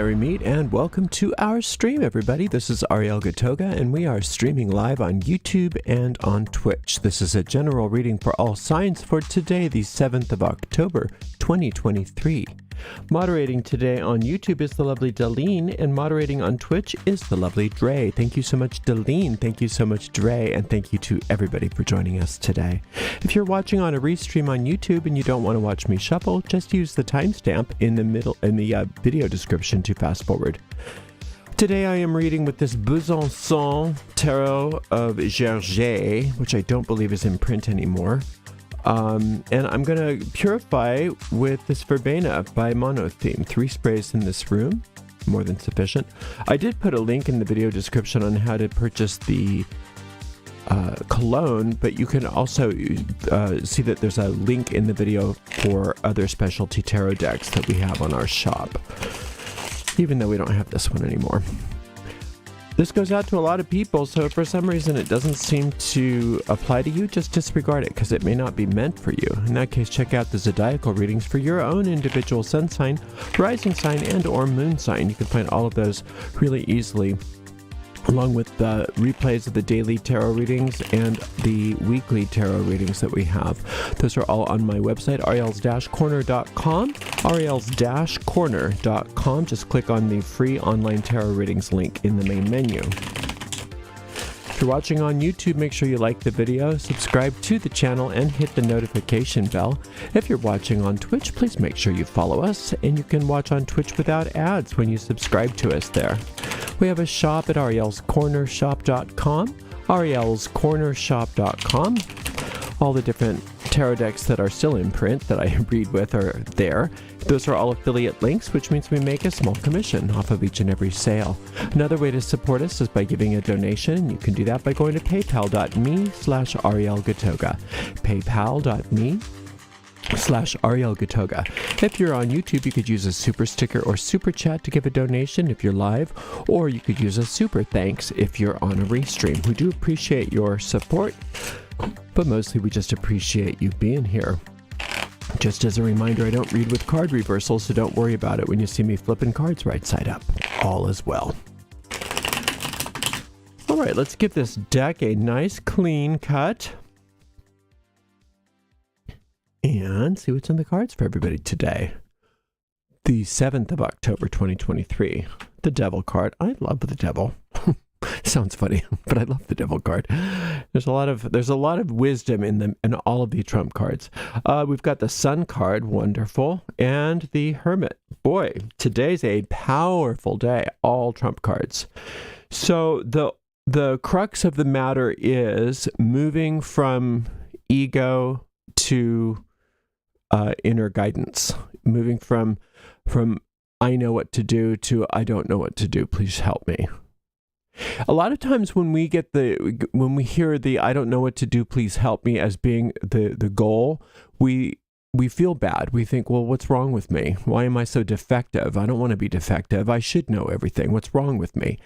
Fairy Meat, and welcome to our stream, everybody. This is Ariel, and we are streaming live on YouTube and on Twitch. This is a general reading for all signs for today, the 7th of October, 2023. Moderating today on YouTube is the lovely Deline, and moderating on Twitch is the lovely Dre. Thank you so much, Deline. Thank you so much, Dre, and thank you to everybody for joining us today. If you're watching on a restream on YouTube and you don't want to watch me shuffle, just use the timestamp in the video description to fast forward. Today I am reading with this Besançon Tarot of Gergé, which I don't believe is in print anymore. And I'm going to purify with this Verbena by Monotheme. 3 sprays in this room, more than sufficient. I did put a link in the video description on how to purchase the cologne, but you can also see that there's a link in the video for other specialty tarot decks that we have on our shop, even though we don't have this one anymore. This goes out to a lot of people, so if for some reason it doesn't seem to apply to you, just disregard it, because it may not be meant for you. In that case, check out the Zodiacal readings for your own individual sun sign, rising sign, and or moon sign. You can find all of those really easily, along with the replays of the daily tarot readings and the weekly tarot readings that we have. Those are all on my website, ariels-corner.com, ariels-corner.com. Just click on the free online tarot readings link in the main menu. If you're watching on YouTube, make sure you like the video, subscribe to the channel, and hit the notification bell. If you're watching on Twitch, please make sure you follow us, and you can watch on Twitch without ads when you subscribe to us there. We have a shop at arielscornershop.com, arielscornershop.com. All the different tarot decks that are still in print that I read with are there. Those are all affiliate links, which means we make a small commission off of each and every sale. Another way to support us is by giving a donation. You can do that by going to paypal.me/arielgatoga. paypal.me/arielgatoga. If you're on YouTube, you could use a super sticker or super chat to give a donation if you're live, or you could use a super thanks if you're on a restream. We do appreciate your support, but mostly we just appreciate you being here. Just as a reminder, I don't read with card reversals, so don't worry about it when you see me flipping cards right side up. All is well. All right, let's give this deck a nice clean cut and see what's in the cards for everybody today. The 7th of October, 2023. The Devil card. I love the Devil. Sounds funny, but I love the Devil card. There's a lot of wisdom in them, in all of the Trump cards. We've got the Sun card, wonderful, and the Hermit. Boy, today's a powerful day. All Trump cards. So the crux of the matter is moving from ego to inner guidance, moving from I know what to do to I don't know what to do, please help me. A lot of times when we hear the I don't know what to do, please help me as being the goal, we feel bad. We think, well, what's wrong with me? Why am I so defective? I don't want to be defective. I should know everything. What's wrong with me?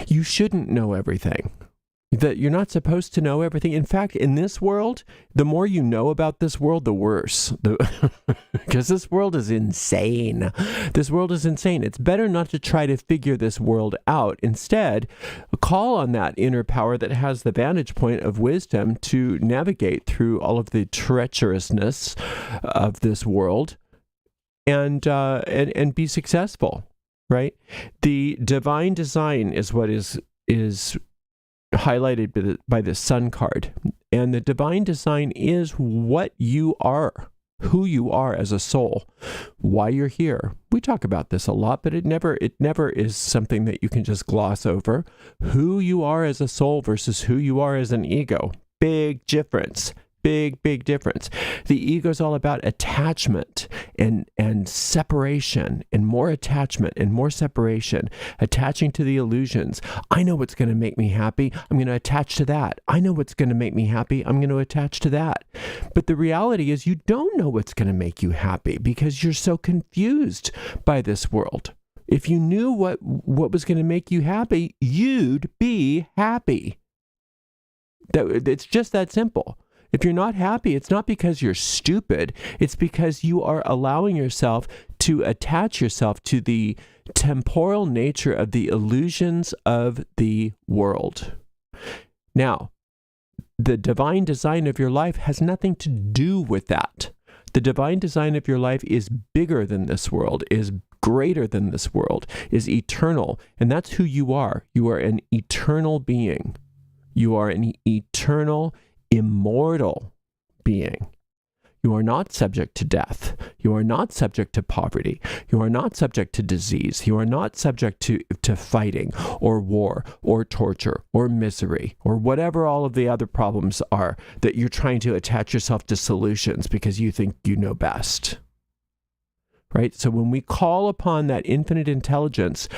You shouldn't know everything. That you're not supposed to know everything. In fact, in this world, the more you know about this world, the worse. Because this world is insane. This world is insane. It's better not to try to figure this world out. Instead, call on that inner power that has the vantage point of wisdom to navigate through all of the treacherousness of this world and be successful, right? The divine design is what is highlighted by the Sun card, and the divine design is what you are, who you are as a soul, why you're here. We talk about this a lot, but it never is something that you can just gloss over. Who you are as a soul versus who you are as an ego. Big difference. Big difference. The ego is all about attachment and separation, and more attachment and more separation, attaching to the illusions. I know what's going to make me happy. I'm going to attach to that. I know what's going to make me happy. I'm going to attach to that. But the reality is you don't know what's going to make you happy because you're so confused by this world. If you knew what was going to make you happy, you'd be happy. It's just that simple. If you're not happy, it's not because you're stupid. It's because you are allowing yourself to attach yourself to the temporal nature of the illusions of the world. Now, the divine design of your life has nothing to do with that. The divine design of your life is bigger than this world, is greater than this world, is eternal. And that's who you are. You are an eternal being. You are an eternal, immortal being. You are not subject to death. You are not subject to poverty. You are not subject to disease. You are not subject to fighting or war or torture or misery or whatever all of the other problems are that you're trying to attach yourself to solutions because you think you know best. Right? So when we call upon that infinite intelligence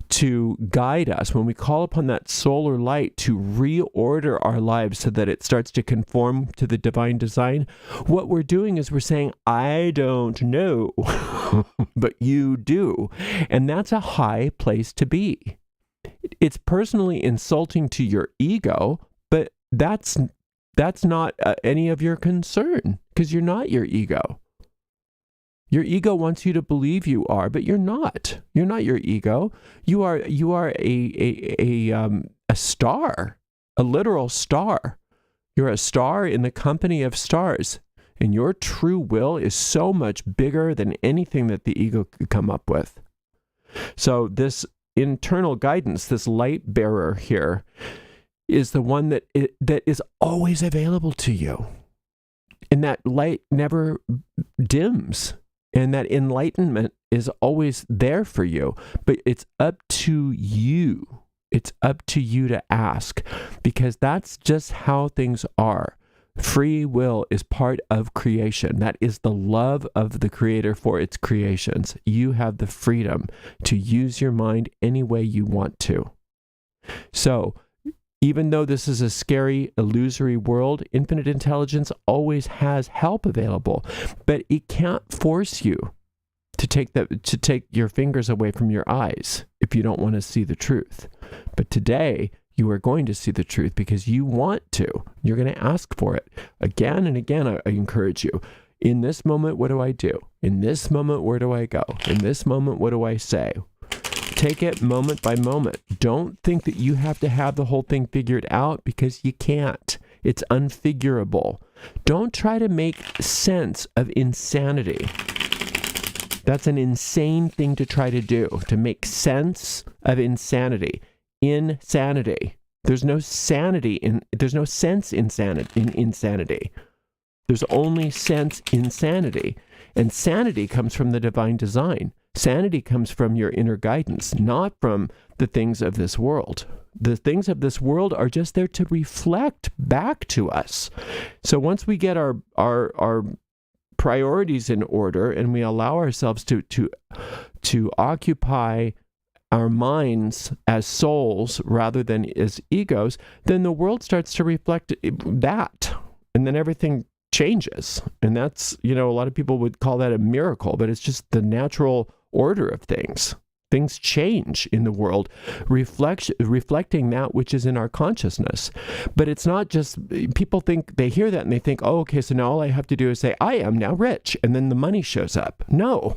to guide us, when we call upon that solar light to reorder our lives so that it starts to conform to the divine design, what we're doing is we're saying, I don't know, but you do. And that's a high place to be. It's personally insulting to your ego, but that's not any of your concern because you're not your ego. Your ego wants you to believe you are, but you're not. You're not your ego. You are a star, a literal star. You're a star in the company of stars. And your true will is so much bigger than anything that the ego could come up with. So this internal guidance, this light bearer here, is the one that is always available to you. And that light never dims. And that enlightenment is always there for you, but it's up to you. It's up to you to ask, because that's just how things are. Free will is part of creation. That is the love of the Creator for its creations. You have the freedom to use your mind any way you want to. So, even though this is a scary, illusory world, infinite intelligence always has help available, but it can't force you to take your fingers away from your eyes if you don't want to see the truth. But today, you are going to see the truth because you want to. You're going to ask for it. Again and again, I encourage you. In this moment, what do I do? In this moment, where do I go? In this moment, what do I say? Take it moment by moment. Don't think that you have to have the whole thing figured out because you can't. It's unfigurable. Don't try to make sense of insanity. That's an insane thing to try to do, to make sense of insanity. Insanity. There's no sanity there's no sense in insanity. There's only sense insanity. And sanity comes from the divine design. Sanity comes from your inner guidance, not from the things of this world. The things of this world are just there to reflect back to us. So once we get our priorities in order and we allow ourselves to occupy our minds as souls rather than as egos, then the world starts to reflect that. And then everything changes. And that's, a lot of people would call that a miracle, but it's just the natural order of things. Things change in the world, reflecting that which is in our consciousness. But it's not just, people think, they hear that and they think, oh, okay, so now all I have to do is say, I am now rich, and then the money shows up. No,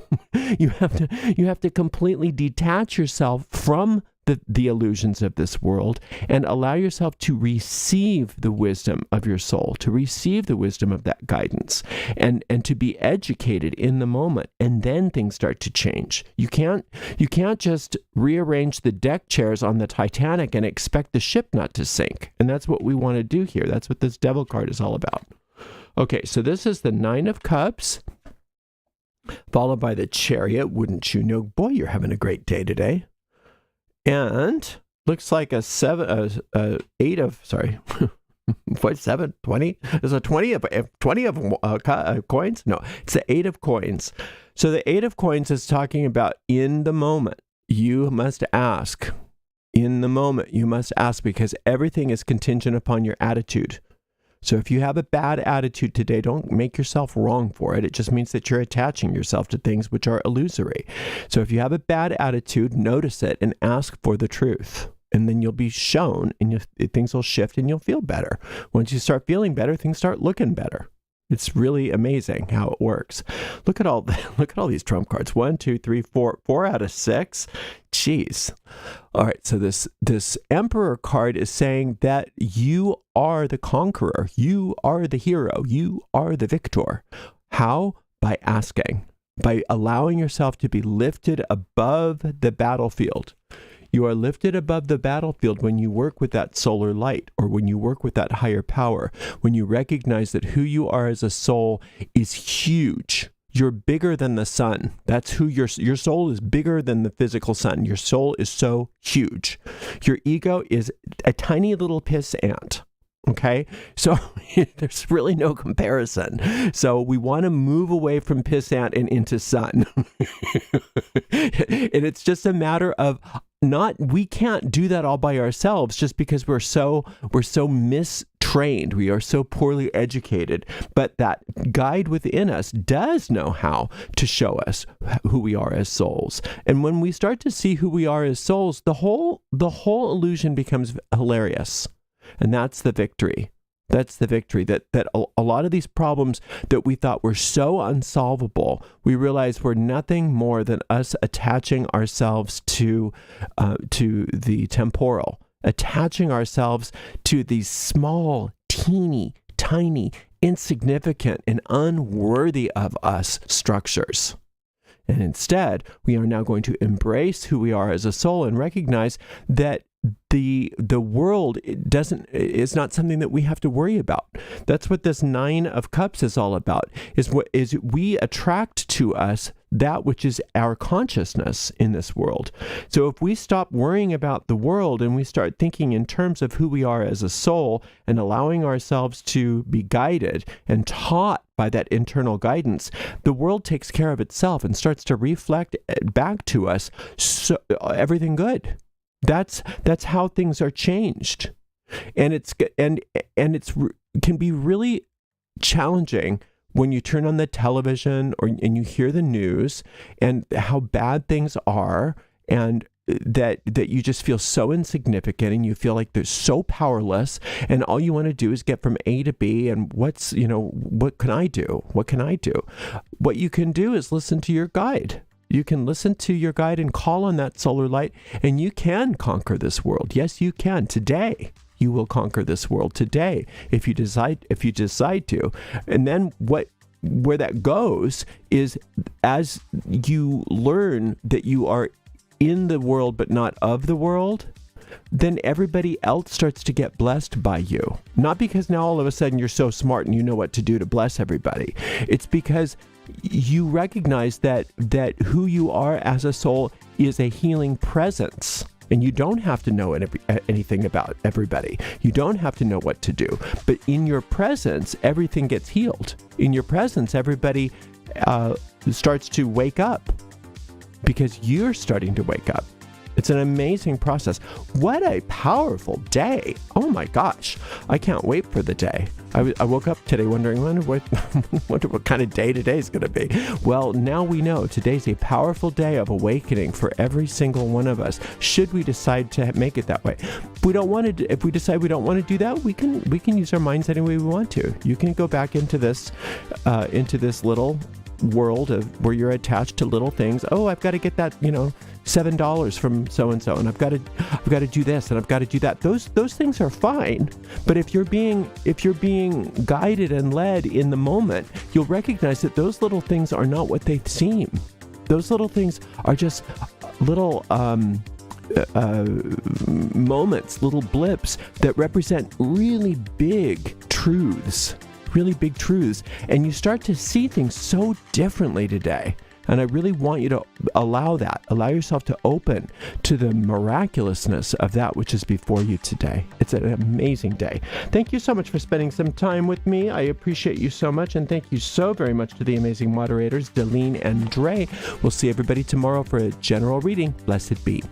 you have to completely detach yourself from the illusions of this world and allow yourself to receive the wisdom of your soul, to receive the wisdom of that guidance, and to be educated in the moment. And then things start to change. You can't just rearrange the deck chairs on the Titanic and expect the ship not to sink. And that's what we want to do here. That's what this Devil card is all about. Okay, so this is the Nine of Cups, followed by the Chariot. Wouldn't you know? Boy, you're having a great day today. And looks like what's 7, 20? There's a 20 of coins? No, it's the 8 of coins. So the 8 of coins is talking about in the moment. You must ask. In the moment, you must ask because everything is contingent upon your attitude. So if you have a bad attitude today, don't make yourself wrong for it. It just means that you're attaching yourself to things which are illusory. So if you have a bad attitude, notice it and ask for the truth. And then you'll be shown and things will shift and you'll feel better. Once you start feeling better, things start looking better. It's really amazing how it works. Look at all these trump cards. 1, 2, 3, 4 out of 6. Jeez. All right, so this Emperor card is saying that you are the conqueror. You are the hero. You are the victor. How? By asking. By allowing yourself to be lifted above the battlefield. You are lifted above the battlefield when you work with that solar light, or when you work with that higher power, when you recognize that who you are as a soul is huge. You're bigger than the sun. That's who your soul is, bigger than the physical sun. Your soul is so huge. Your ego is a tiny little piss ant. Okay, so there's really no comparison. So we want to move away from pissant and into sun. And it's just a matter of we can't do that all by ourselves just because we're so mistrained. We are so poorly educated. But that guide within us does know how to show us who we are as souls. And when we start to see who we are as souls, the whole illusion becomes hilarious. And that's the victory. That's the victory, that a lot of these problems that we thought were so unsolvable, we realize were nothing more than us attaching ourselves to the temporal, attaching ourselves to these small, teeny, tiny, insignificant, and unworthy of us structures. And instead, we are now going to embrace who we are as a soul and recognize that the world is not something that we have to worry about. That's what this 9 of Cups is all about, is we attract to us that which is our consciousness in this world. So if we stop worrying about the world and we start thinking in terms of who we are as a soul and allowing ourselves to be guided and taught by that internal guidance, the world takes care of itself and starts to reflect back to us everything good. That's how things are changed, and it can be really challenging when you turn on the television and you hear the news and how bad things are, and that you just feel so insignificant and you feel like they're so powerless, and all you want to do is get from A to B. And what can I do? What can I do? What you can do is listen to your guide. You can listen to your guide and call on that solar light, and you can conquer this world. Yes, you can. Today, you will conquer this world. Today, if you decide to. And then where that goes is, as you learn that you are in the world but not of the world, then everybody else starts to get blessed by you. Not because now all of a sudden you're so smart and you know what to do to bless everybody. It's because you recognize that who you are as a soul is a healing presence. And you don't have to know anything about everybody. You don't have to know what to do. But in your presence, everything gets healed. In your presence, everybody starts to wake up because you're starting to wake up. It's an amazing process. What a powerful day. Oh my gosh. I can't wait for the day. I woke up today wondering, what kind of day today is going to be. Well, now we know today's a powerful day of awakening for every single one of us, should we decide to make it that way. If we decide we don't want to do that, we can use our minds any way we want to. You can go back into this little world of where you're attached to little things. Oh, I've got to get that, $7 from so-and-so, and I've got to do this, and I've got to do that. Those things are fine. But if you're being guided and led in the moment, you'll recognize that those little things are not what they seem. Those little things are just little moments, little blips that represent really big truths. And you start to see things so differently today. And I really want you to allow yourself to open to the miraculousness of that which is before you today. It's an amazing day. Thank you so much for spending some time with me. I appreciate you so much. And thank you so very much to the amazing moderators, Delene and Dre. We'll see everybody tomorrow for a general reading. Blessed be.